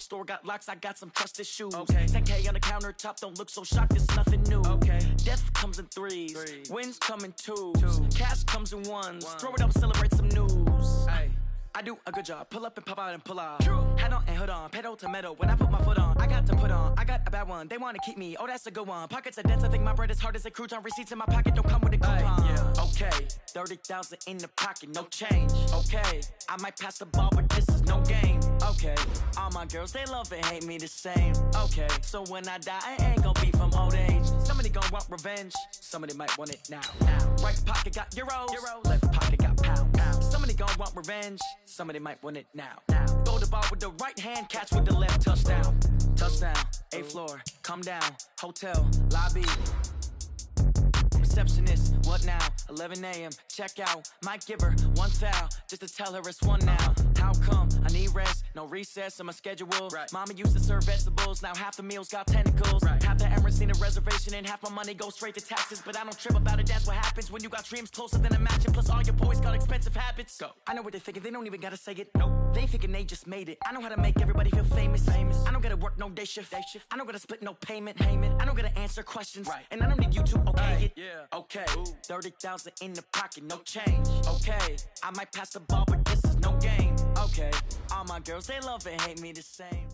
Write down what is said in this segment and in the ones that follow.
store got locks, I got some trusted shoes. Okay. 10K on the countertop, don't look so shocked, it's nothing new. Okay. Death comes in threes, wins come in twos. Cash comes in ones, throw it up, celebrate some news. Ay. I do a good job, pull up and pop out and pull out. Head on and hood on, pedal to metal. When I put my foot on, I got to put on. I got a bad one, they want to keep me, oh that's a good one. Pockets are dense, I think my bread is hard as a crouton. Receipts in my pocket don't come with a coupon. Yeah. Okay, 30,000 in the pocket, no change. Okay, I might pass the ball, but this is no game. Okay, all my girls, they love and hate me the same. Okay, so when I die, I ain't gonna be from old age. Somebody gonna want revenge, somebody might want it now. Right pocket got euros, left pocket got pounds. Somebody gonna want revenge, somebody might want it now. Throw the ball with the right hand, catch with the left, touchdown. Touchdown, 8th floor, come down, hotel, lobby. Receptionist, what now? 11 a.m. check out. Might give her one foul just to tell her it's one now. How come? I need rest, no recess in my schedule. Right. Mama used to serve vegetables, now half the meals got tentacles. Right. Half the Emirates need a reservation and half my money goes straight to taxes. But I don't trip about it, that's what happens when you got dreams closer than a match. And plus all your boys got expensive habits. Go. I know what they're thinking, they don't even gotta say it. Nope. They thinking they just made it. I know how to make everybody feel famous. I don't gotta work no day shift. I don't gotta split no payment. I don't gotta answer questions. Right. And I don't need you to okay it. Yeah. Okay, 30,000 in the pocket, no change. Okay, I might pass the ball, but this is no game. Okay, all my girls, they love and hate me the same.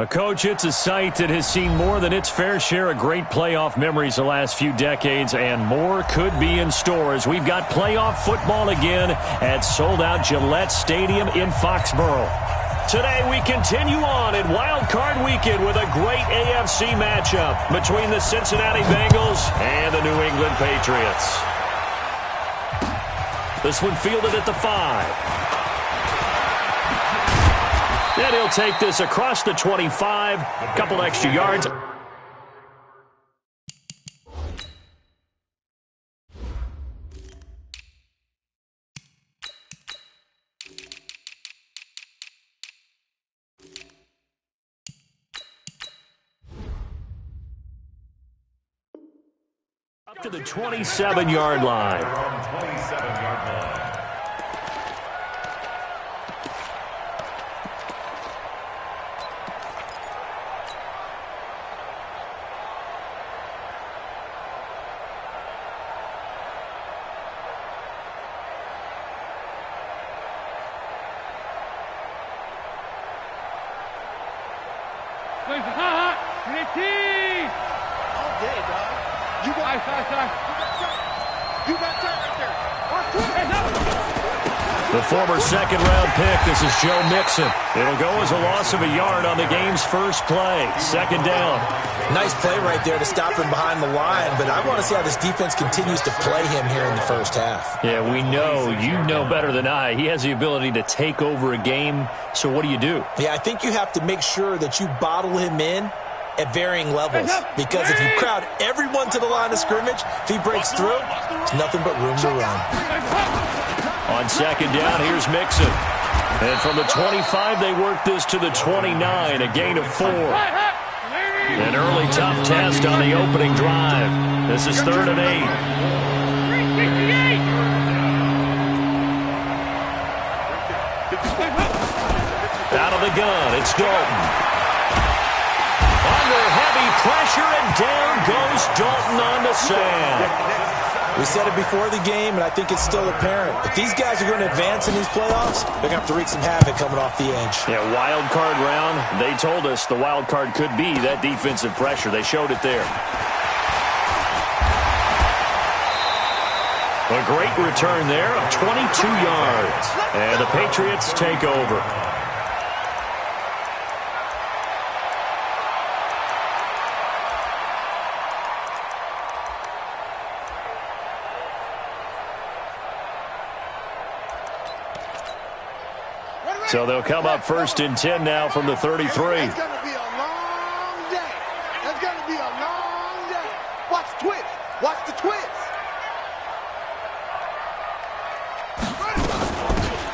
Coach, it's a site that has seen more than its fair share of great playoff memories the last few decades, and more could be in store as we've got playoff football again at sold-out Gillette Stadium in Foxborough. Today we continue on in Wild Card Weekend with a great AFC matchup between the Cincinnati Bengals and the New England Patriots. This one fielded at the 5. And he'll take this across the 25, a couple extra yards. Up to the 27-yard line. The former second-round pick, this is Joe Mixon. It'll go as a loss of a yard on the game's first play. Second down. Nice play right there to stop him behind the line, but I want to see how this defense continues to play him here in the first half. Yeah, we know. You know better than I. He has the ability to take over a game, so what do you do? Yeah, I think you have to make sure that you bottle him in at varying levels, because if you crowd everyone to the line of scrimmage, if he breaks through, there's nothing but room to run. On second down, here's Mixon. And from the 25, they work this to the 29, a gain of 4. An early tough test on the opening drive. This is 3rd and 8. Out of the gun, it's Dalton. Under heavy pressure, and down goes Dalton on the sack. We said it before the game, and I think it's still apparent. If these guys are going to advance in these playoffs, they're going to have to wreak some havoc coming off the edge. Yeah, wild card round. They told us the wild card could be that defensive pressure. They showed it there. A great return there of 22 yards. And the Patriots take over. So they'll come up 1st and 10 now from the 33. It's going to be a long day. It's going to be a long day. Watch the twist. Watch the twist.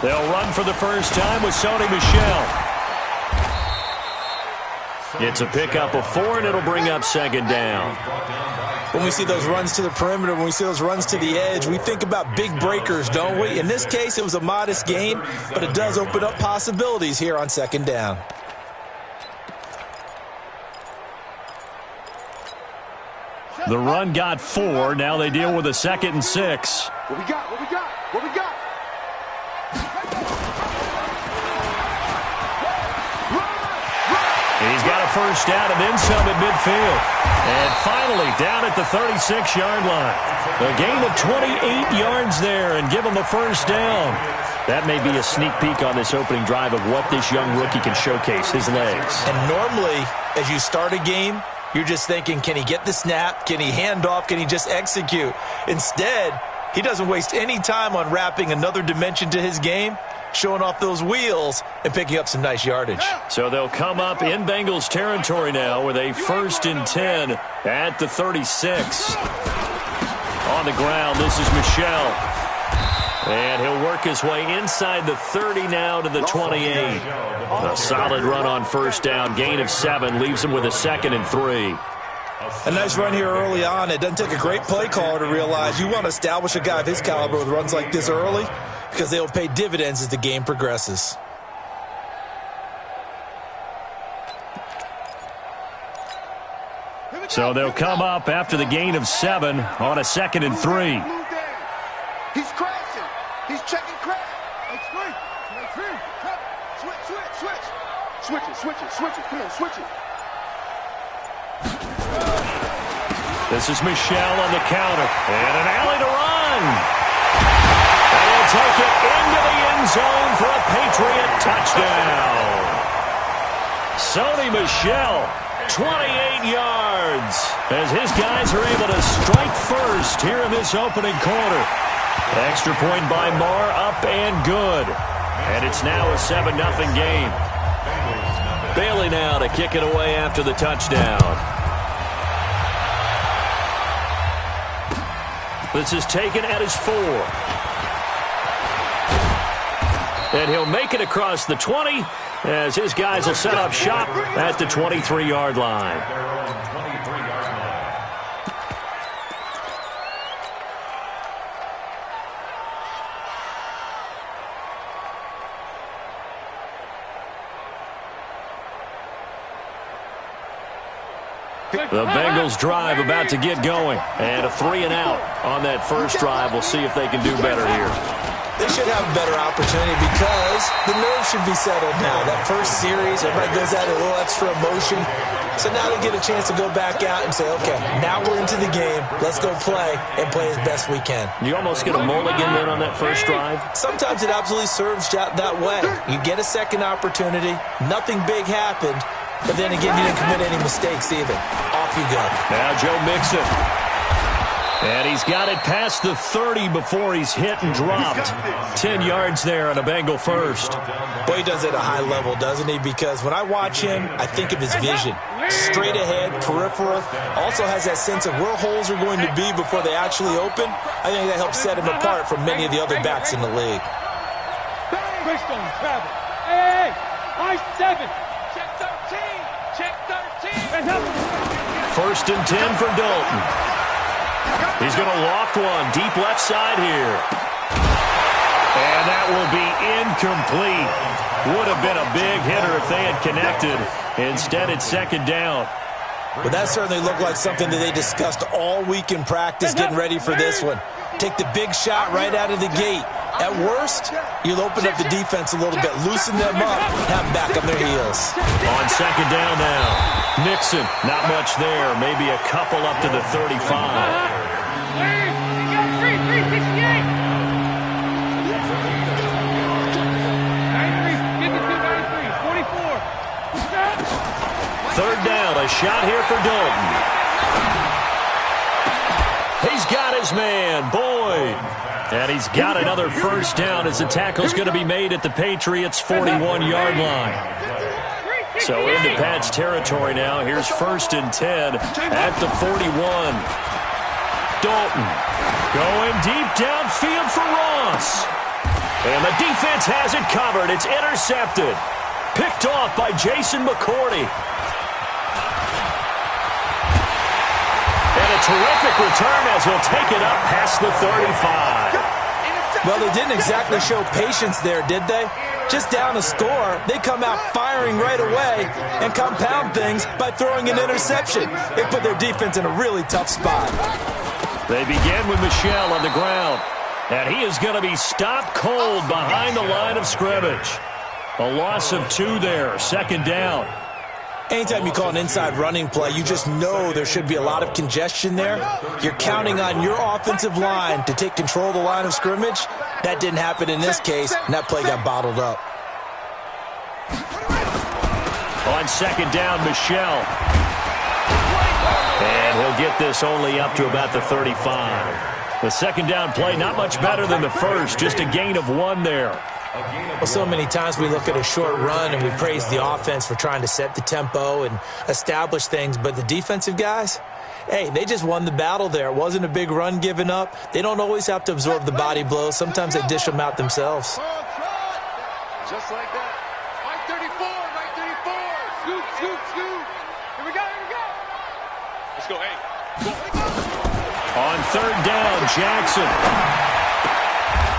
They'll run for the first time with Sony Michel. It's a pickup of 4, and it'll bring up second down. When we see those runs to the perimeter, when we see those runs to the edge, we think about big breakers, don't we? In this case, it was a modest gain, but it does open up possibilities here on second down. The run got 4. Now they deal with a 2nd and 6. What we got? What we got? What we got? He's got a first down and then some at midfield. And finally down at the 36-yard line. A gain of 28 yards there and give him a first down. That may be a sneak peek on this opening drive of what this young rookie can showcase, his legs. And normally, as you start a game, you're just thinking, can he get the snap? Can he hand off? Can he just execute? Instead, he doesn't waste any time on wrapping another dimension to his game, showing off those wheels and picking up some nice yardage. So they'll come up in Bengals territory now with a 1st and 10 at the 36. On the ground, this is Michel. And he'll work his way inside the 30 now to the 28. A solid run on first down. Gain of 7 leaves him with a 2nd and 3. A nice run here early on. It doesn't take a great play caller to realize you want to establish a guy of his caliber with runs like this early because they will pay dividends as the game progresses. So they'll come up after the gain of 7 on a 2nd and 3. He's crashing. He's checking crash. Switch it. Come on, switch it. This is Michel on the counter. And an alley to run. And he'll take it into the end zone for a Patriot touchdown. Sony Michel, 28 yards, as his guys are able to strike first here in this opening quarter. Extra point by Marr, up and good. And it's now a 7-0 game. Bailey now to kick it away after the touchdown. This is taken at his 4. And he'll make it across the 20 as his guys will set up shop at the 23-yard line. The Bengals drive about to get going. And a 3 and out on that first drive. We'll see if they can do better here. They should have a better opportunity because the nerves should be settled now. That first series, everybody goes out a little extra emotion. So now they get a chance to go back out and say, okay, now we're into the game. Let's go play and play as best we can. You almost get a mulligan then on that first drive? Sometimes it absolutely serves that way. You get a second opportunity. Nothing big happened. But then again, you didn't commit any mistakes either. Off you go. Now Joe Mixon. And he's got it past the 30 before he's hit and dropped. 10 yards there on a Bengal first. Boy, he does it at a high level, doesn't he? Because when I watch him, I think of his vision. Straight ahead, peripheral. Also has that sense of where holes are going to be before they actually open. I think that helps set him apart from many of the other backs in the league. Hey, I-7. Check 13. Check 13. 1st and 10 for Dalton. He's going to loft one deep left side here. And that will be incomplete. Would have been a big hitter if they had connected. Instead, it's 2nd down. Well, that certainly looked like something that they discussed all week in practice getting ready for this one. Take the big shot right out of the gate. At worst, you'll open up the defense a little bit, loosen them up, have them back on their heels. On 2nd down now. Mixon, not much there. Maybe a couple up to the 35. 3rd down, a shot here for Dalton. He's got his man, Boyd. And he's got another first down as the tackle's going to be made at the Patriots' 41-yard line. So into Pat's territory now. Here's 1st and 10 at the 41. Dalton going deep downfield for Ross. And the defense has it covered. It's intercepted. Picked off by Jason McCourty. And a terrific return as he'll take it up past the 35. Well, they didn't exactly show patience there, did they? Just down a score, they come out firing right away and compound things by throwing an interception. They put their defense in a really tough spot. They begin with Michel on the ground, and he is going to be stopped cold behind the line of scrimmage. A loss of 2 there, second down. Anytime you call an inside running play, you just know there should be a lot of congestion there. You're counting on your offensive line to take control of the line of scrimmage. That didn't happen in this case, and that play got bottled up. On second down, Michel. And he'll get this only up to about the 35. The second down play, not much better than the first, just a gain of 1 there. Well, so many times we look at a short run and we praise the offense for trying to set the tempo and establish things, but the defensive guys, hey, they just won the battle there. It wasn't a big run given up. They don't always have to absorb the body blows. Sometimes they dish them out themselves. Just like that. Right 34, right 34. Scoop, scoop, scoop. Here we go, here we go. Let's go, hey. On third down, Jackson.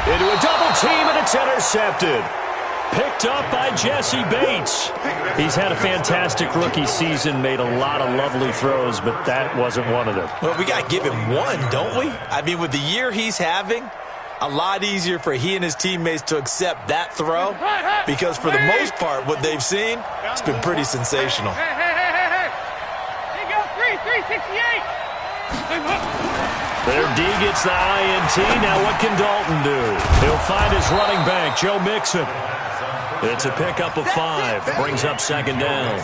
Into a double team, and it's intercepted. Picked up by Jesse Bates. He's had a fantastic rookie season, made a lot of lovely throws, but that wasn't one of them. Well, we got to give him one, don't we? I mean, with the year he's having, a lot easier for he and his teammates to accept that throw because for the most part, what they've seen, it's been pretty sensational. Hey. Here you go, 368. Their D gets the INT. Now what can Dalton do? He'll find his running back, Joe Mixon. It's a pickup of 5. Brings up second down.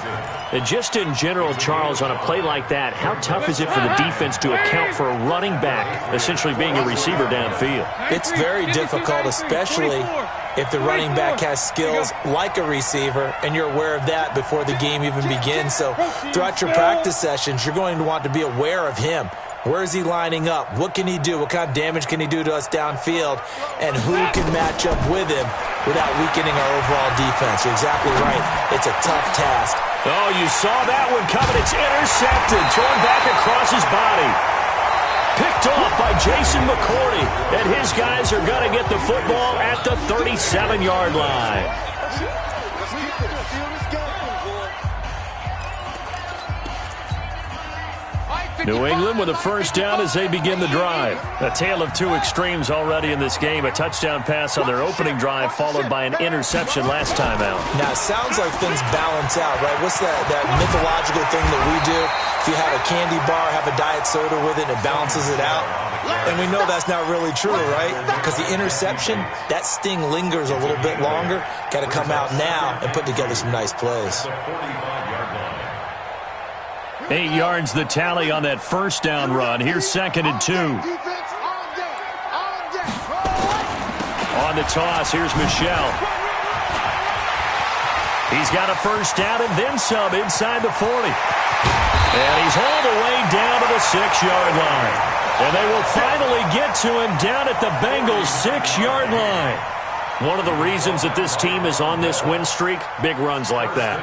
And just in general, Charles, on a play like that, how tough is it for the defense to account for a running back essentially being a receiver downfield? It's very difficult, especially if the running back has skills like a receiver, and you're aware of that before the game even begins. So throughout your practice sessions, you're going to want to be aware of him. Where is he lining up? What can he do? What kind of damage can he do to us downfield? And who can match up with him without weakening our overall defense? You're exactly right. It's a tough task. Oh, you saw that one coming. It's intercepted. Thrown back across his body. Picked off by Jason McCourty. And his guys are going to get the football at the 37-yard line. New England with a first down as they begin the drive. A tale of 2 extremes already in this game. A touchdown pass on their opening drive followed by an interception last time out. Now, it sounds like things balance out, right? What's that mythological thing that we do? If you have a candy bar, have a diet soda with it, it balances it out. And we know that's not really true, right? Because the interception, that sting lingers a little bit longer. Got to come out now and put together some nice plays. 8 yards the tally on that first down run. Here's second and 2. On the toss, here's Michel. He's got a first down and then some inside the 40. And he's hauled away down to the 6-yard line. And they will finally get to him down at the Bengals' 6-yard line. One of the reasons that this team is on this win streak, big runs like that.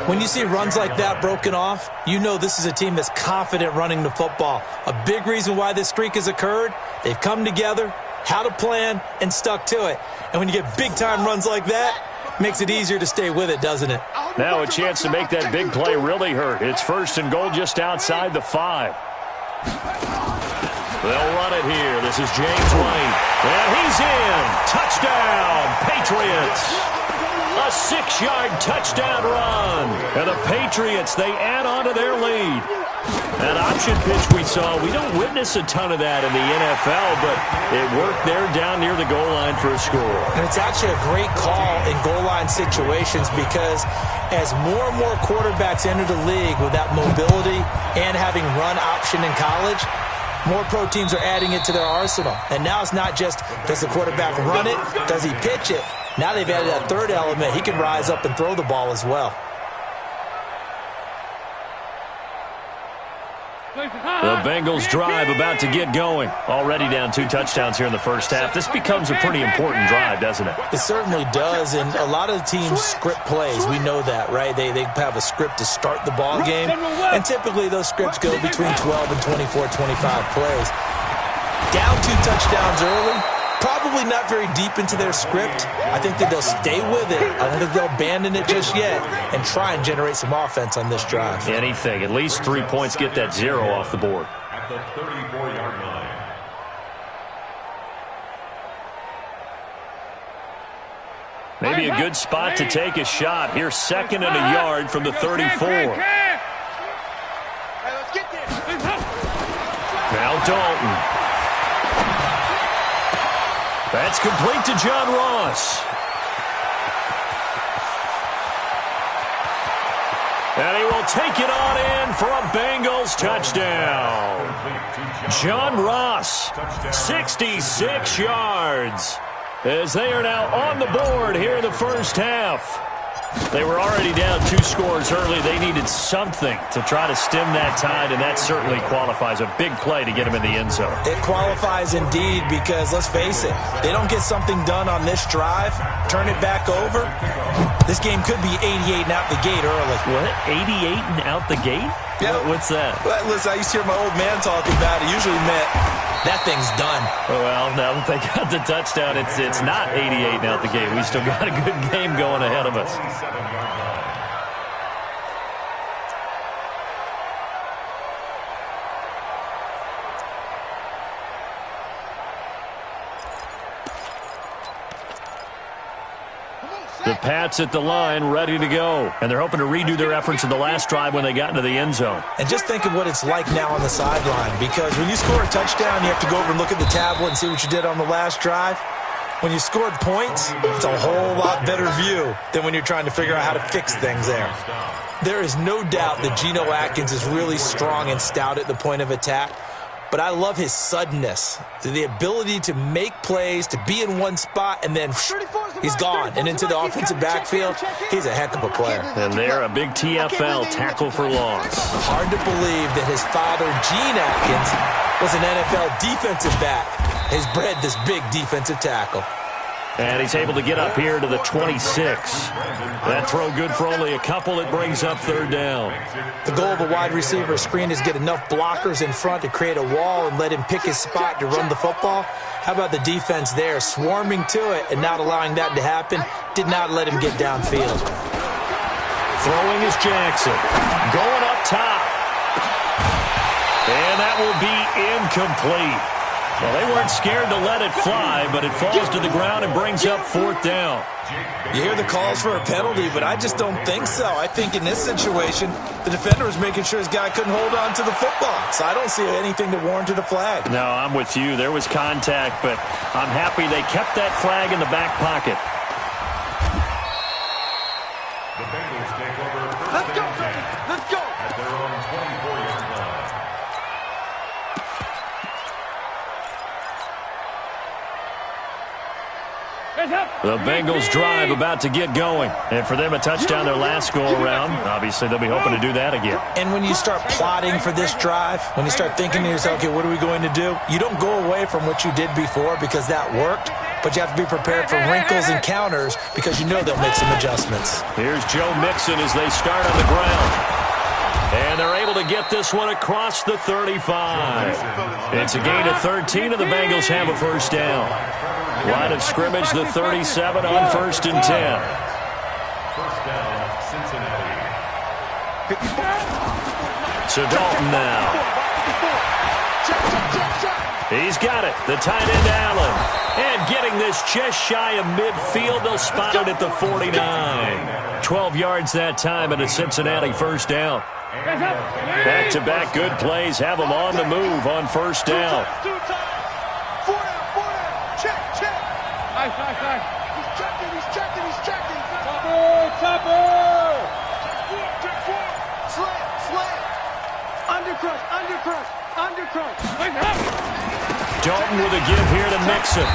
When you see runs like that broken off, you know this is a team that's confident running the football. A big reason why this streak has occurred, they've come together, had a plan, and stuck to it. And when you get big-time runs like that, it makes it easier to stay with it, doesn't it? Now a chance to make that big play really hurt. It's first and goal just outside the 5. They'll run it here. This is James White. And he's in. Touchdown, Patriots. A 6-yard touchdown run. And the Patriots, they add on to their lead. That option pitch we saw, we don't witness a ton of that in the NFL, but it worked there down near the goal line for a score. And it's actually a great call in goal line situations because as more and more quarterbacks enter the league with that mobility and having run option in college, more pro teams are adding it to their arsenal. And now it's not just, does the quarterback run it? Does he pitch it? Now they've added that third element. He can rise up and throw the ball as well. The Bengals drive about to get going. Already down 2 touchdowns here in the first half. This becomes a pretty important drive, doesn't it? It certainly does, and a lot of the teams script plays. We know that, right? They have a script to start the ball game, and typically those scripts go between 12 and 24, 25 plays. Down 2 touchdowns early, probably not very deep into their script. I think that they'll stay with it. I don't think they'll abandon it just yet and try and generate some offense on this drive. Anything. At least 3 points, get that 0 off the board. At the 34-yard line. Maybe a good spot to take a shot. Here's 2nd and a yard from the 34. Now Dalton. That's complete to John Ross. And he will take it on in for a Bengals touchdown. John Ross, 66 yards. As they are now on the board here in the first half. They were already down 2 scores early. They needed something to try to stem that tide, and that certainly qualifies. A big play to get them in the end zone. It qualifies indeed because, let's face it, they don't get something done on this drive, turn it back over, this game could be 88 and out the gate early. What? 88 and out the gate? Yeah. What's that? Well, listen, I used to hear my old man talking about it. Usually meant that thing's done. Well, now that they got the touchdown, it's not 88 and out the gate. We still got a good game going ahead of us. The Pats at the line, ready to go. And they're hoping to redo their efforts in the last drive when they got into the end zone. And just think of what it's like now on the sideline, because when you score a touchdown, you have to go over and look at the tablet and see what you did on the last drive. When you scored points, it's a whole lot better view than when you're trying to figure out how to fix things there. There is no doubt that Geno Atkins is really strong and stout at the point of attack. But I love his suddenness, the ability to make plays, to be in one spot, and then he's gone and into the offensive backfield. He's a heck of a player. And they're a big TFL tackle for loss. Hard to believe that his father, Gene Atkins, was an NFL defensive back. He's bred this big defensive tackle. And he's able to get up here to the 26. That throw good for only a couple. It brings up 3rd down. The goal of a wide receiver screen is get enough blockers in front to create a wall and let him pick his spot to run the football. How about the defense there, swarming to it and not allowing that to happen? Did not let him get downfield. Throwing is Jackson. Going up top. And that will be incomplete. Well, they weren't scared to let it fly, but it falls to the ground and brings up 4th down. You hear the calls for a penalty, but I just don't think so. I think in this situation, the defender was making sure his guy couldn't hold on to the football. So I don't see anything that warranted a flag. No, I'm with you. There was contact, but I'm happy they kept that flag in the back pocket. The Bengals take over first Let's go, and 10 baby. Let's go. at their own 24-yard line. The Bengals drive about to get going. And for them, a touchdown their last go-around. Obviously, they'll be hoping to do that again. And when you start plotting for this drive, when you start thinking to yourself, okay, what are we going to do? You don't go away from what you did before because that worked, but you have to be prepared for wrinkles and counters because you know they'll make some adjustments. Here's Joe Mixon as they start on the ground. And they're able to get this one across the 35. It's a gain of 13, and the Bengals have a first down. Line of scrimmage, the 37 on 1st and 10. First down, Cincinnati. So Dalton now. He's got it. The tight end, Allen. And getting this just shy of midfield. They'll spot it at the 49. 12 yards that time, and a Cincinnati first down. Back-to-back good plays have them on the move on first down. He's checking. Topper! Slam. Undercrush. Dalton with a give here to Mixon.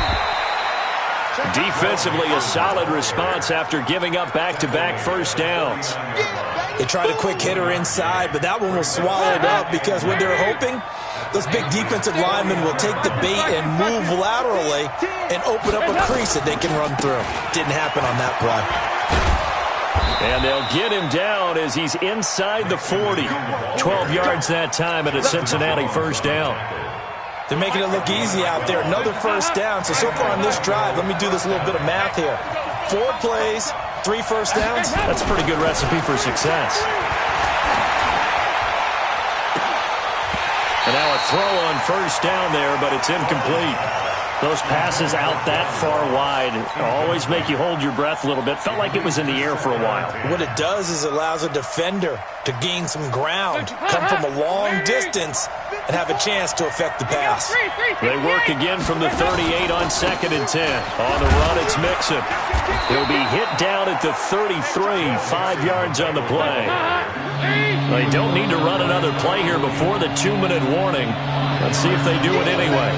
Defensively, a solid response after giving up back-to-back first downs. Yeah, baby. They tried a quick hitter inside, but that one was swallowed up because what they're hoping, those big defensive linemen will take the bait and move laterally and open up a crease that they can run through. Didn't happen on that play. And they'll get him down as he's inside the 40. 12 yards that time at a Cincinnati first down. They're making it look easy out there. Another first down. So far on this drive, let me do this little bit of math here. 4 plays, 3 first downs. That's a pretty good recipe for success. And now a throw on first down there, but it's incomplete. Those passes out that far wide always make you hold your breath a little bit. Felt like it was in the air for a while. What it does is it allows a defender to gain some ground, come from a long distance, and have a chance to affect the pass. They work again from the 38 on 2nd and 10. On the run, it's Mixon. He'll be hit down at the 33, 5 yards on the play. They don't need to run another play here before the 2-minute warning. Let's see if they do it anyway.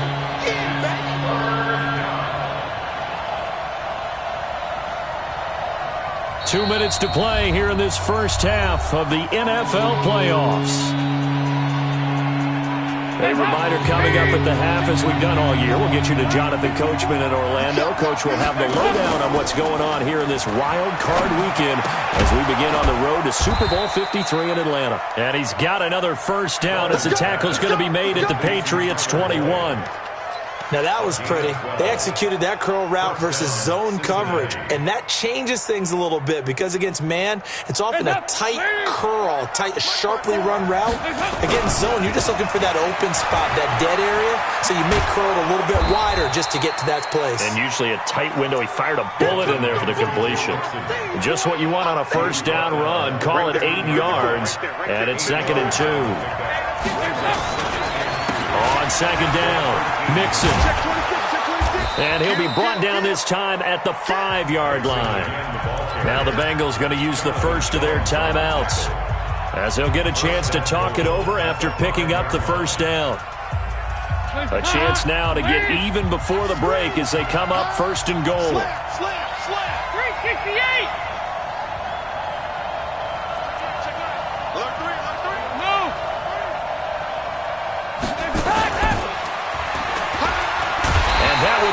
Two minutes to play here in this first half of the NFL playoffs. A reminder coming up at the half, as we've done all year. We'll get you to Jonathan Coachman in Orlando. Coach will have the lowdown on what's going on here in this wild card weekend as we begin on the road to Super Bowl 53 in Atlanta. And he's got another first down as the tackle's going to be made at the Patriots' 21. Now that was pretty. They executed that curl route versus zone coverage, and that changes things a little bit because against man, it's often a tight curl, tight, sharply run route. Against zone, you're just looking for that open spot, that dead area, so you make curl a little bit wider just to get to that place. And usually a tight window. He fired a bullet in there for the completion. Just what you want on a first down run. Call it 8 yards, and it's 2nd and 2. On 2nd down, Mixon. And he'll be brought down this time at the 5-yard line. Now the Bengals going to use the first of their timeouts as they'll get a chance to talk it over after picking up the first down. A chance now to get even before the break as they come up 1st and goal. 368.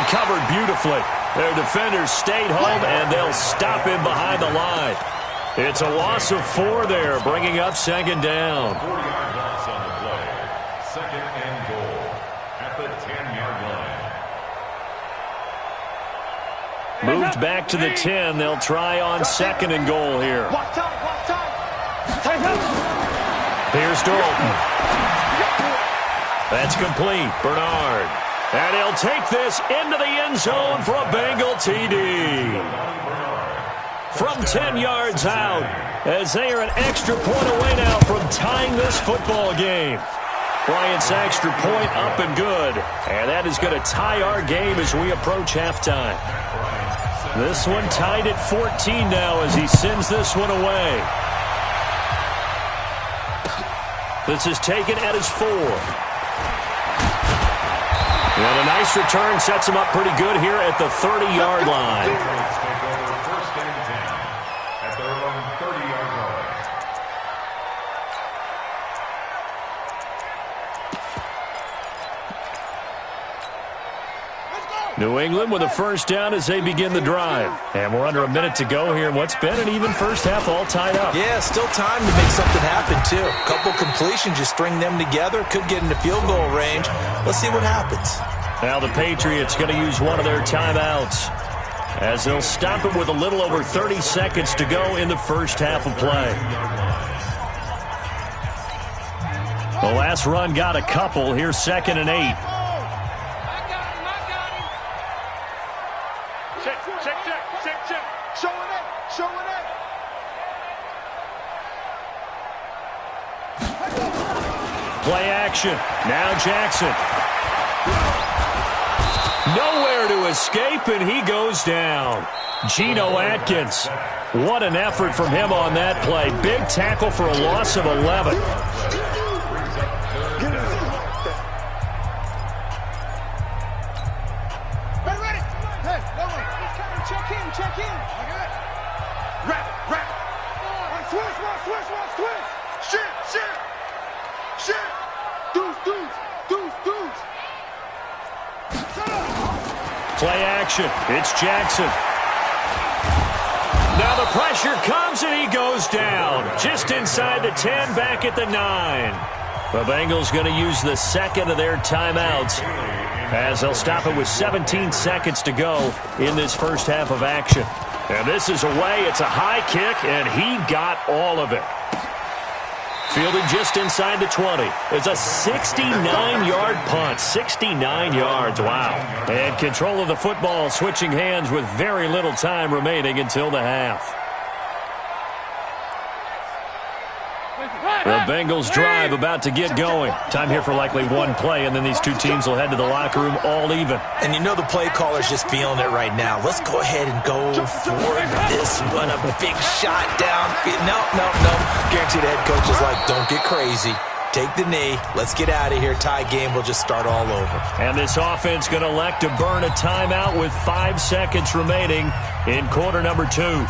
Covered beautifully. Their defenders stayed home, and they'll him behind the line. It's a loss of 4 there, bringing up 2nd down. 4-yard loss on the play. 2nd and goal at the 10-yard line. Moved back to the 10. They'll try on 2nd and goal here. Here's Dalton. That's complete. Bernard. And he'll take this into the end zone for a Bengal TD. From 10 yards out, as they are an extra point away now from tying this football game. Bryant's extra point up and good. And that is going to tie our game as we approach halftime. This one tied at 14 now as he sends this one away. This is taken at his 4. And a nice return sets him up pretty good here at the 30-yard line. Take over 1st and 10 at their own 30-yard line. New England with a first down as they begin the drive. And we're under a minute to go here in what's been an even first half, all tied up. Yeah, still time to make something happen, too. A couple completions, you string them together, could get into field goal range. Let's see what happens. Now the Patriots going to use one of their timeouts as they'll stop it with a little over 30 seconds to go in the first half of play. The last run got a couple. Here's 2nd and 8. Check. Showing it. Play action. Now Jackson. Nowhere to escape, and he goes down. Geno Atkins. What an effort from him on that play. Big tackle for a loss of 11. Ready. Hey, check in. Wrap. Switch one. action. It's Jackson. Now the pressure comes, and he goes down. Just inside the 10, back at the 9. The Bengals going to use the second of their timeouts as they'll stop it with 17 seconds to go in this first half of action. And this is away. It's a high kick, and he got all of it. Fielded just inside the 20. It's a 69-yard punt. 69 yards. Wow. And control of the football switching hands with very little time remaining until the half. The Bengals drive about to get going. Time here for likely one play, and then these two teams will head to the locker room all even. And you know the play caller's just feeling it right now. Let's go ahead and go for this one. A big shot down. No. Guaranteed the head coach is like, don't get crazy. Take the knee. Let's get out of here. Tie game. We'll just start all over. And this offense going to elect to burn a timeout with 5 seconds remaining in quarter number 2.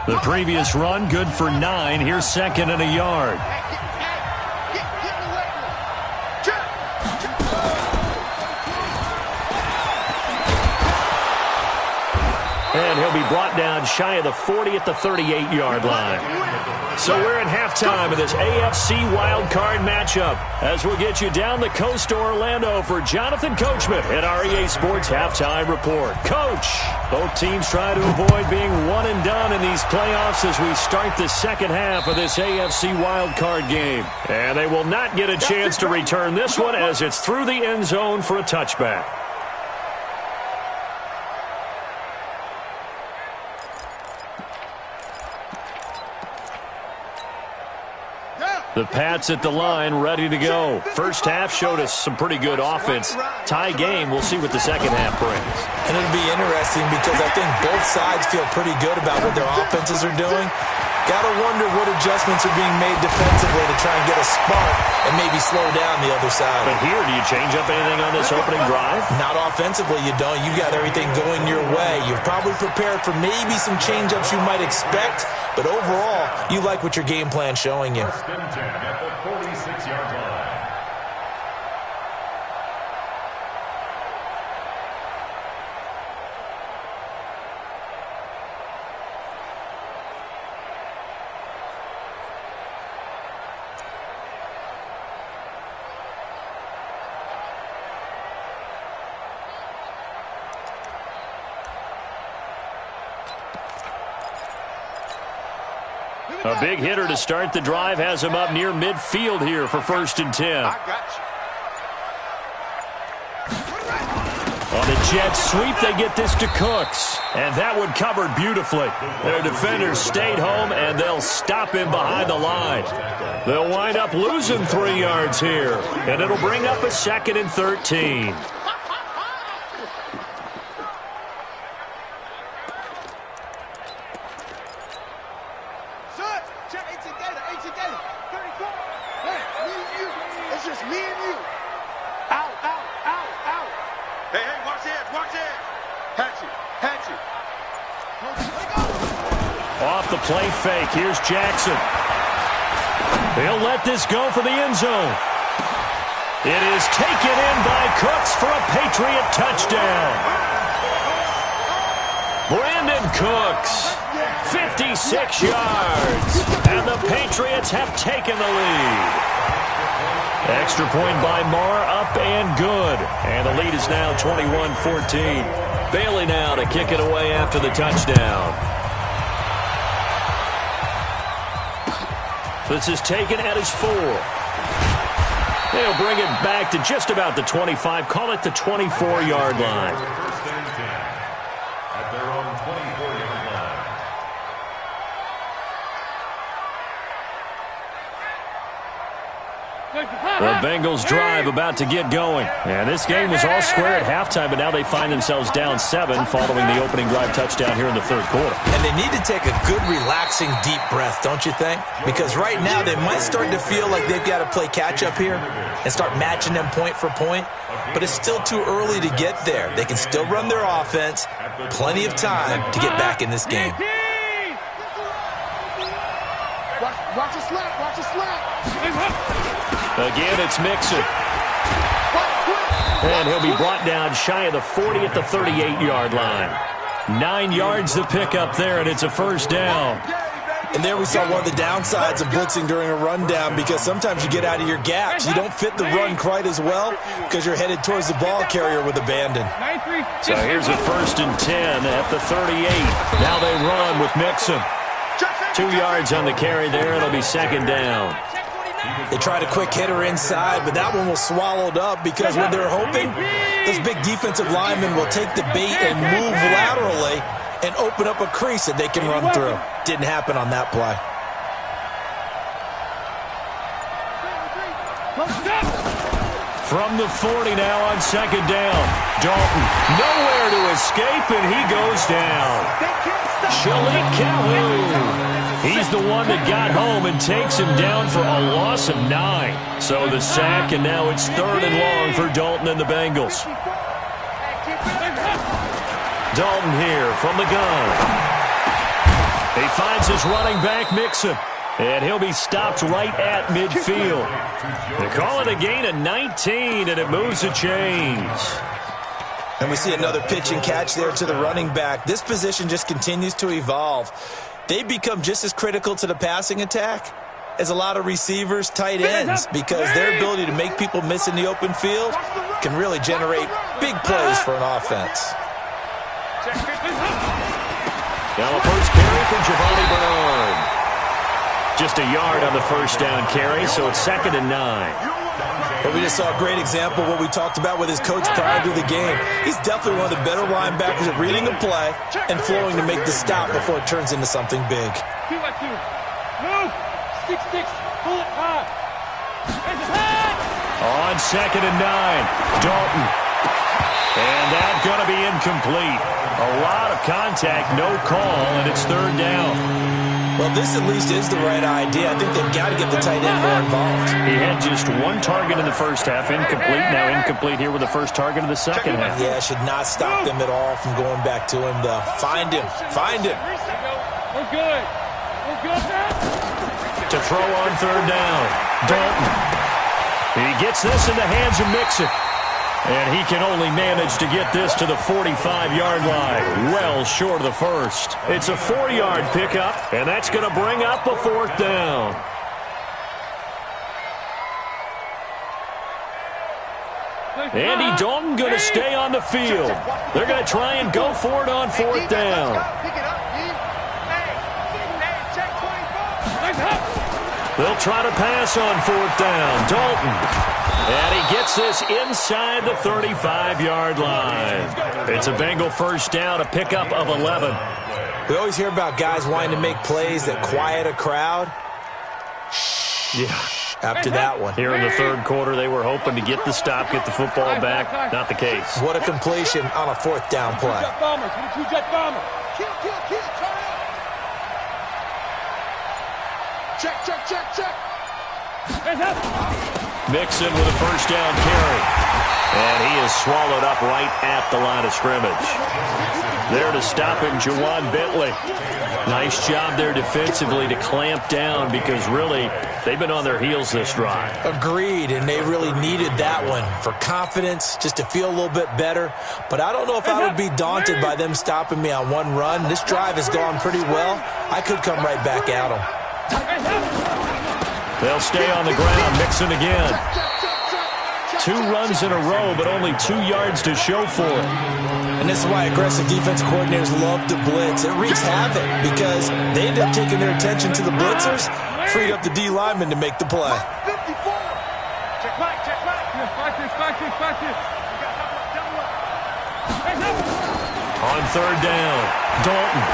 The previous run, good for 9. Here's second and a yard. And he'll be brought down shy of the 40 at the 38-yard line. So we're at halftime of this AFC wildcard matchup as we'll get you down the coast to Orlando for Jonathan Coachman at our EA Sports Halftime Report. Coach, both teams try to avoid being one and done in these playoffs as we start the second half of this AFC wildcard game. And they will not get a chance to return this one as it's through the end zone for a touchback. The Pats at the line, ready to go. First half showed us some pretty good offense. Tie game, we'll see what the second half brings. And it'll be interesting because I think both sides feel pretty good about what their offenses are doing. Got to wonder what adjustments are being made defensively to try and get a spark and maybe slow down the other side. But here, do you change up anything on this opening drive? Not offensively, you don't. You've got everything going your way. You've probably prepared for maybe some change-ups you might expect, but overall, you like what your game plan's showing you. First and 10 at the 46-yard line. A big hitter to start the drive has him up near midfield here for first and 10. I got you. On a jet sweep, they get this to Cooks. And that one covered beautifully. Their defenders stayed home, and they'll stop him behind the line. They'll wind up losing 3 yards here. And it'll bring up a second and 13. Off the play fake, here's Jackson. They'll let this go for the end zone. It is taken in by Cooks for a Patriot touchdown. Brandon Cooks, 56 yards, and the Patriots have taken the lead. Extra point by Marr, up and good. And the lead is now 21-14. Bailey now to kick it away after the touchdown. This is taken at his 4. They'll bring it back to just about the 25. Call it the 24-yard line. First and 10 at their own 24-yard line. The Bengals drive about to get going. And this game was all square at halftime, but now they find themselves down 7 following the opening drive touchdown here in the third quarter. And they need to take a good, relaxing, deep breath, don't you think? Because right now they might start to feel like they've got to play catch-up here and start matching them point for point. But it's still too early to get there. They can still run their offense. Plenty of time to get back in this game. Watch the slap. Watch the slap. Again, it's Mixon. And he'll be brought down shy of the 40 at the 38-yard line. 9 yards to pick up there, and it's a first down. And there we saw one of the downsides of blitzing during a rundown, because sometimes you get out of your gaps. You don't fit the run quite as well because you're headed towards the ball carrier with abandon. So here's a 1st and 10 at the 38. Now they run with Mixon. 2 yards on the carry there. It'll be 2nd down. They tried a quick hitter inside, but that one was swallowed up because when they're hoping, those big defensive linemen will take the bait and move laterally and open up a crease that they can run through. Didn't happen on that play. From the 40 now on 2nd down. Dalton nowhere to escape, and he goes down. Shalik Calhoun. He's the one that got home and takes him down for a loss of 9. So the sack, and now it's 3rd and long for Dalton and the Bengals. Dalton here from the gun. He finds his running back, Mixon. And he'll be stopped right at midfield. They call it a gain of 19, and it moves the chains. And we see another pitch and catch there to the running back. This position just continues to evolve. They become just as critical to the passing attack as a lot of receivers, tight ends, because their ability to make people miss in the open field can really generate big plays for an offense. Now a first carry for Giovanni Bernard. Just a yard on the first down carry, so it's 2nd and 9. But we just saw a great example of what we talked about with his coach prior to the game. He's definitely one of the better linebackers at reading the play and flowing to make the stop before it turns into something big. Move. 6-6. Pull it high. On 2nd and 9, Dalton. And that's going to be incomplete. A lot of contact, no call, and it's 3rd down. Well, this at least is the right idea. I think they've got to get the tight end more involved. He had just 1 target in the first half, incomplete. Now incomplete here with the first target of the second half. Yeah, should not stop them at all from going back to him, though. Find him. Find him. We're good. We're good now. To throw on 3rd down, Dalton. He gets this in the hands of Mixon. And he can only manage to get this to the 45-yard line, well short of the first. It's a 4-yard pickup, and that's going to bring up a 4th down. Andy Dalton going to stay on the field. They're going to try and go for it on 4th down. They'll try to pass on 4th down. Dalton. And he gets this inside the 35-yard line. It's a Bengal first down, a pickup of 11. We always hear about guys wanting to make plays that quiet a crowd. Yeah. After that one. Here in the 3rd quarter, they were hoping to get the stop, get the football back. Not the case. What a completion on a 4th down play. Check, check, check, check. Mixon with a first down carry. And he is swallowed up right at the line of scrimmage. There to stop him, Juwan Bentley. Nice job there defensively to clamp down, because really they've been on their heels this drive. Agreed, and they really needed that one for confidence, just to feel a little bit better. But I don't know if I would be daunted by them stopping me on one run. This drive has gone pretty well. I could come right back at them. They'll stay on the ground. Mixon again. 2 runs in a row, but only 2 yards to show for it. And this is why aggressive defense coordinators love to blitz. It wreaks havoc because they end up taking their attention to the blitzers, freed up the D lineman to make the play. Check back, check back. Back this. On 3rd down, Dalton.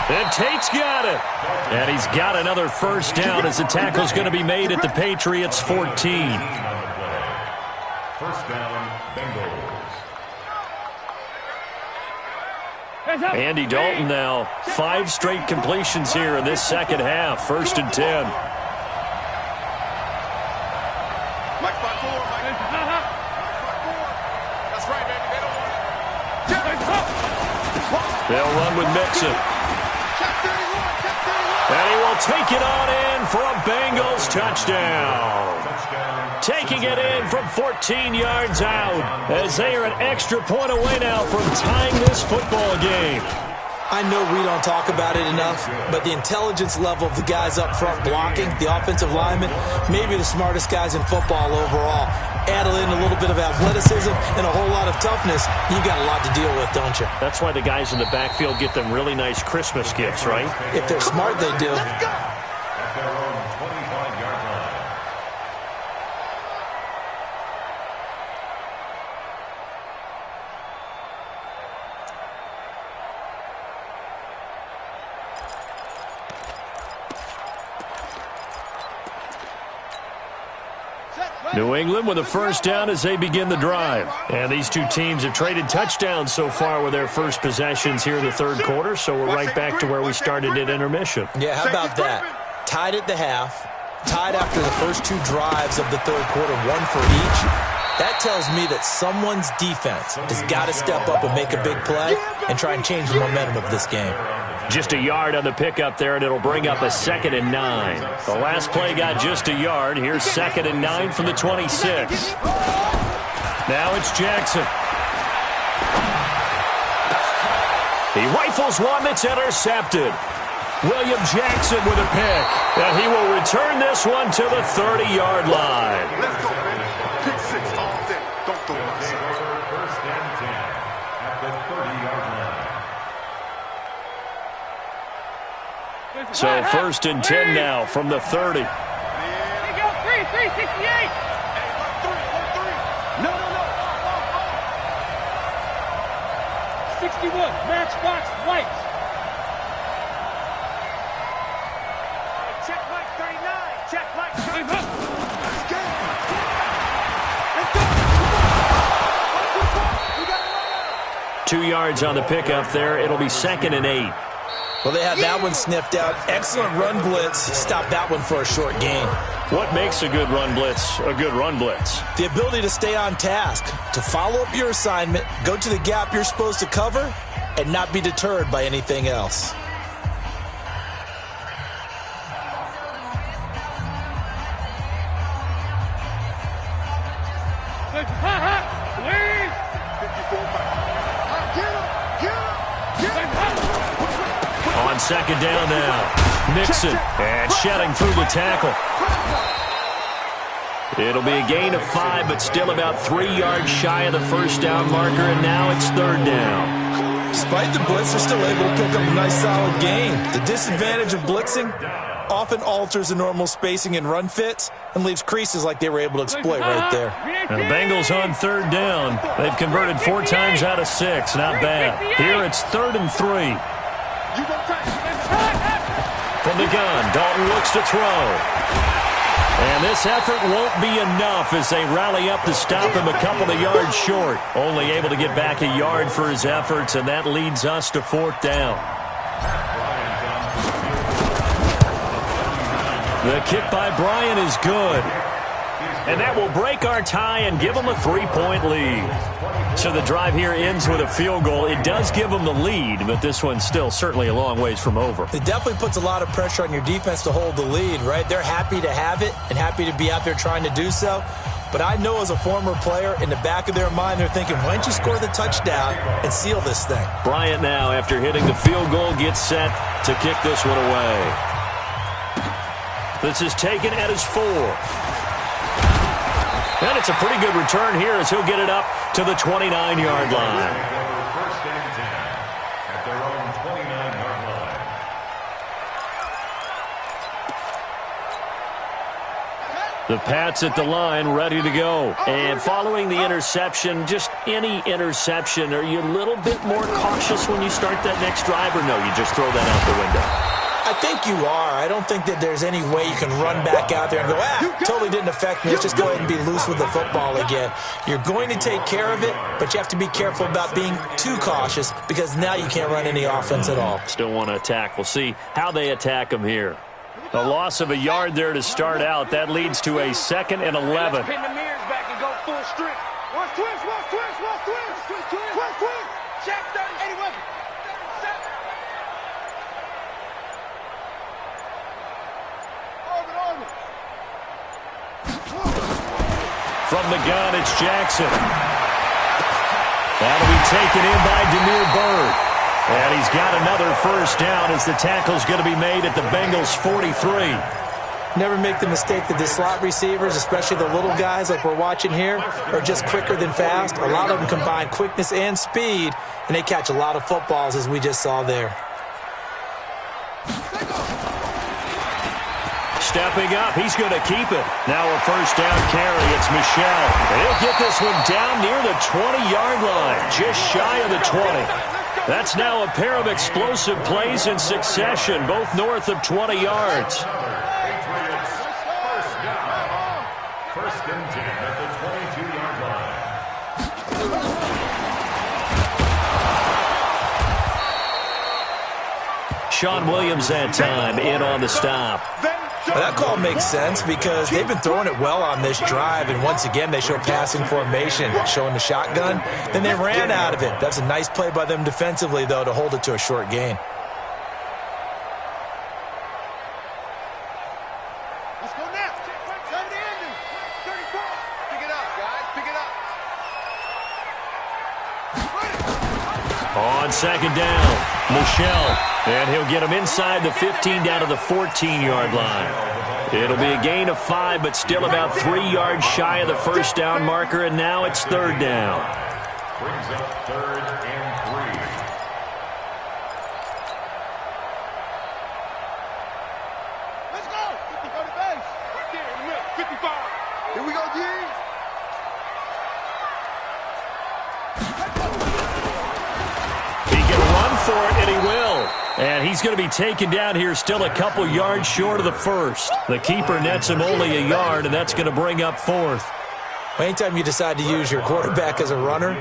And Tate's got it. And he's got another first down as the tackle's going to be made at the Patriots' 14. First down, Bengals. Andy Dalton now, 5 straight completions here in this second half. 1st and 10. Mike 5-4, Mike. That's right, baby. They don't want it. They'll run with Mixon. And he will take it on in for a Bengals touchdown. Taking it in from 14 yards out as they are an extra point away now from tying this football game. I know we don't talk about it enough, but the intelligence level of the guys up front blocking, the offensive linemen, maybe the smartest guys in football overall. Add in a little bit of athleticism and a whole lot of toughness, you got a lot to deal with, don't you? That's why the guys in the backfield get them really nice Christmas gifts, right? If they're smart, they do. At their own 25-yard line. New England with a first down as they begin the drive. And these two teams have traded touchdowns so far with their first possessions here in the third quarter, so we're right back to where we started at intermission. Yeah, how about that? Tied at the half, tied after the first two drives of the third quarter, one for each. That tells me that someone's defense has got to step up and make a big play and try and change the momentum of this game. Just a yard on the pickup there, and it'll bring up a 2nd and 9. The last play got just a yard. Here's 2nd and 9 from the 26. Now it's Jackson. He rifles one that's intercepted. William Jackson with a pick. And he will return this one to the 30-yard line. Let's go, baby. Pick 6 all day. Don't throw it. First and 10 at the 30-yard line. So 1st and 10 now from the 30. There you go, 368. No. 61, matchbox white. Check Mike 39. Check Mike 39. Let's get it. Let's go. 2 yards on the pickup there. It'll be 2nd and 8. Well, they had that one sniffed out. Excellent run blitz. Stop that one for a short gain. What makes a good run blitz a good run blitz? The ability to stay on task, to follow up your assignment, go to the gap you're supposed to cover, and not be deterred by anything else. On 2nd down now, Nixon, and shedding through the tackle. It'll be a gain of 5, but still about 3 yards shy of the first down marker, and now it's 3rd down. Despite the blitz, they're still able to pick up a nice solid gain. The disadvantage of blitzing often alters the normal spacing and run fits and leaves creases like they were able to exploit right there. And the Bengals on 3rd down. They've converted 4 times out of 6. Not bad. Here it's 3rd and 3. From the gun, Dalton looks to throw. And this effort won't be enough as they rally up to stop him a couple of yards short. Only able to get back a yard for his efforts, and that leads us to 4th down. The kick by Bryant is good. And that will break our tie and give them a 3-point lead. So the drive here ends with a field goal. It does give them the lead, but this one's still certainly a long ways from over. It definitely puts a lot of pressure on your defense to hold the lead, right? They're happy to have it and happy to be out there trying to do so. But I know as a former player, in the back of their mind, they're thinking, why don't you score the touchdown and seal this thing? Bryant now, after hitting the field goal, gets set to kick this one away. This is taken at his 4. And it's a pretty good return here as he'll get it up to the 29-yard line. First and 10 at their own 29-yard line. The Pats at the line, ready to go. And following the interception, just any interception, are you a little bit more cautious when you start that next drive, or no, you just throw that out the window? I think you are. I don't think that there's any way you can run back out there and go, totally didn't affect me. Let's just go ahead and be loose with the football again. You're going to take care of it, but you have to be careful about being too cautious because now you can't run any offense at all. Still want to attack. We'll see how they attack them here. A loss of a yard there to start out. That leads to a 2nd and 11. Pin the mirrors back and go full strength. Watch twist, watch twist, watch twist. Twist, twist, twist, twist. Check 30, 81. From the gun, it's Jackson. That'll be taken in by Demir Bird. And he's got another first down as the tackle's going to be made at the Bengals' 43. Never make the mistake that the slot receivers, especially the little guys like we're watching here, are just quicker than fast. A lot of them combine quickness and speed, and they catch a lot of footballs, as we just saw there. Stepping up, he's going to keep it. Now a first down carry, it's Michel. He'll get this one down near the 20-yard line, just shy of the 20. That's now a pair of explosive plays in succession, both north of 20 yards. First and 10 at the 22-yard line. Sean Williams that time in on the stop. Well, that call makes sense because they've been throwing it well on this drive, and once again they show passing formation, showing the shotgun. Then they ran out of it. That's a nice play by them defensively, though, to hold it to a short gain. Let's go now. Turn the ending. 34. Pick it up, guys. Pick it up. On second down, Michel. And he'll get him inside the 15 down to the 14-yard line. It'll be a gain of 5, but still about 3 yards shy of the first down marker, and now it's third down. Brings up third and 3. Let's go. 50 for the base. Right there in the middle. 55. Here we go, G. He can run for it, and he will. And he's going to be taken down here still a couple yards short of the first. The keeper nets him only a yard, and that's going to bring up fourth. Anytime you decide to use your quarterback as a runner,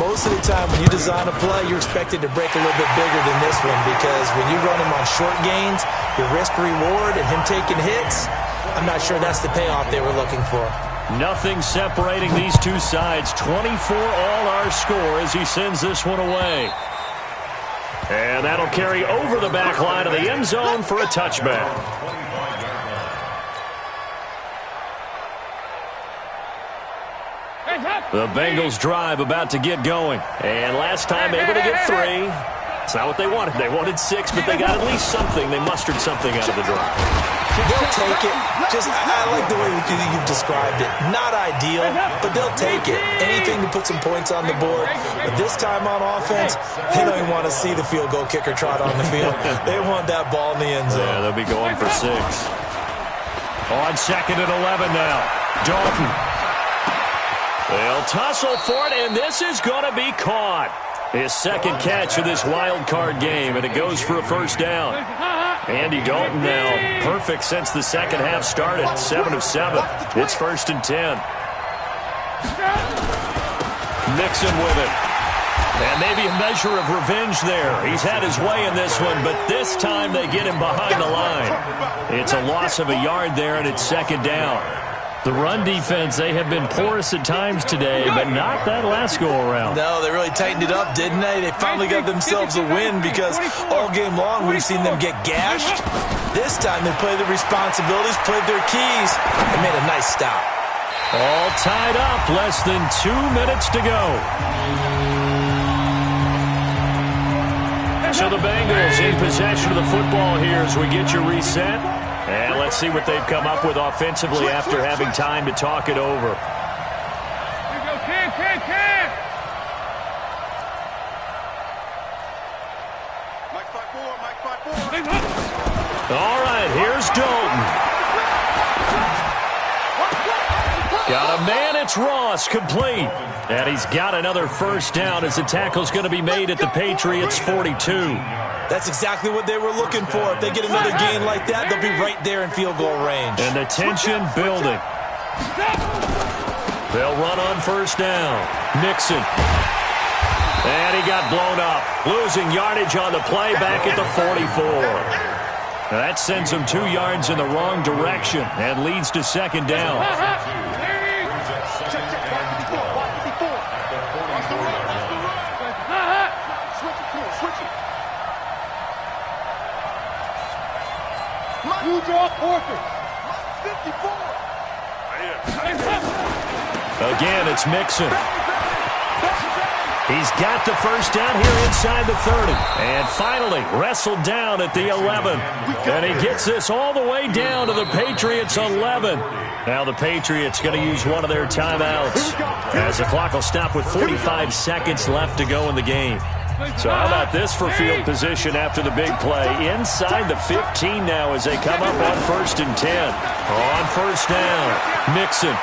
most of the time when you design a play, you're expected to break a little bit bigger than this one because when you run him on short gains, your risk-reward and him taking hits, I'm not sure that's the payoff they were looking for. Nothing separating these two sides. 24 all our score as he sends this one away. And that'll carry over the back line of the end zone for a touchback. The Bengals drive about to get going. And last time able to get 3. It's not what they wanted. They wanted 6, but they got at least something. They mustered something out of the drive. They'll take it. I like the way you've described it. Not ideal, but they'll take it. Anything to put some points on the board. But this time on offense, they don't even want to see the field goal kicker trot on the field. They want that ball in the end zone. Yeah, they'll be going for 6. On second and 11 now. Dalton. They'll tussle for it, and this is going to be caught. His second catch of this wild card game, and it goes for a first down. Andy Dalton now perfect since the second half started. 7 of 7. It's first and 10. Mixon with it. And maybe a measure of revenge there. He's had his way in this one, but this time they get him behind the line. It's a loss of a yard there, and it's second down. The run defense, they have been porous at times today, but not that last go-around. No, they really tightened it up, didn't they? They finally got themselves a win because all game long we've seen them get gashed. This time they played their responsibilities, played their keys, and made a nice stop. All tied up, less than 2 minutes to go. So the Bengals in possession of the football here as we get you reset. And let's see what they've come up with offensively after having time to talk it over. Here we go, Cam. Mike 5-4. All right, here's Dalton. Got a man, it's Ross, complete. And he's got another first down as the tackle's going to be made at the Patriots' 42. That's exactly what they were looking for. If they get another gain like that, they'll be right there in field goal range. And the tension building. They'll run on first down. Mixon. And he got blown up. Losing yardage on the play back at the 44. Now that sends him 2 yards in the wrong direction and leads to second down. You draw Porter. 54. Again, it's Mixon. He's got the first down here inside the 30. And finally, wrestled down at the 11. And he gets this all the way down to the Patriots' 11. Now the Patriots going to use one of their timeouts as the clock will stop with 45 seconds left to go in the game. So how about this for field position after the big play? Inside the 15 now as they come up on 1st and 10. On first down, Mixon.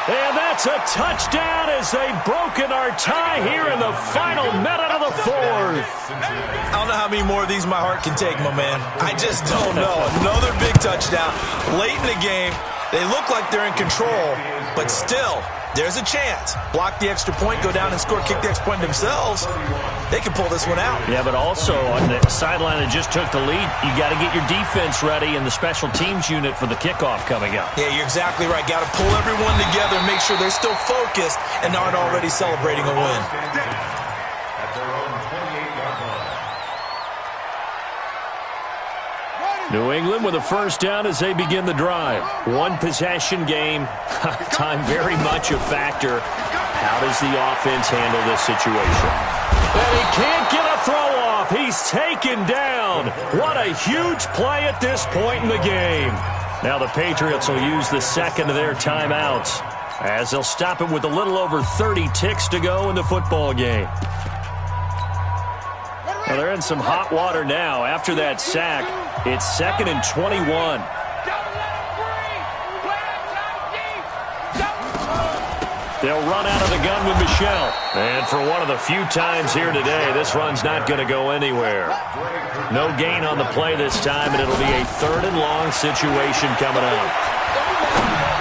And that's a touchdown as they've broken our tie here in the final minute of the 4th. I don't know how many more of these my heart can take, my man. I just don't know. Another big touchdown late in the game. They look like they're in control, but still, there's a chance. Block the extra point, go down and score, kick the extra point themselves. They can pull this one out. Yeah, but also on the sideline that just took the lead, you got to get your defense ready and the special teams unit for the kickoff coming up. Yeah, you're exactly right. Got to pull everyone together and make sure they're still focused and aren't already celebrating a win. New England with a first down as they begin the drive. One possession game. Time very much a factor. How does the offense handle this situation? And he can't get a throw off. He's taken down. What a huge play at this point in the game. Now the Patriots will use the second of their timeouts as they'll stop it with a little over 30 ticks to go in the football game. Well, they're in some hot water now. After that sack, it's 2nd and 21. They'll run out of the gun with Michel. And for one of the few times here today, this run's not going to go anywhere. No gain on the play this time, and it'll be a 3rd and long situation coming up.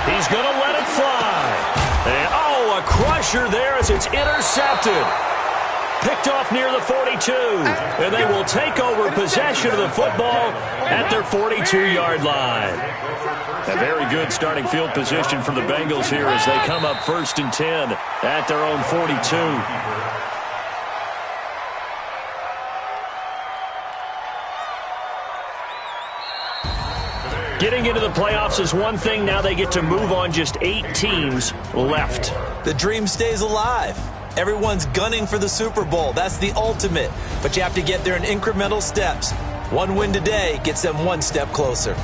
He's going to let it fly. And, oh, a crusher there as it's intercepted. Picked off near the 42, and they will take over possession of the football at their 42-yard line. A very good starting field position for the Bengals here as they come up 1st and 10 at their own 42. Getting into the playoffs is one thing. Now they get to move on. Just 8 teams left. The dream stays alive. Everyone's gunning for the Super Bowl. That's the ultimate. But you have to get there in incremental steps. One win today gets them one step closer.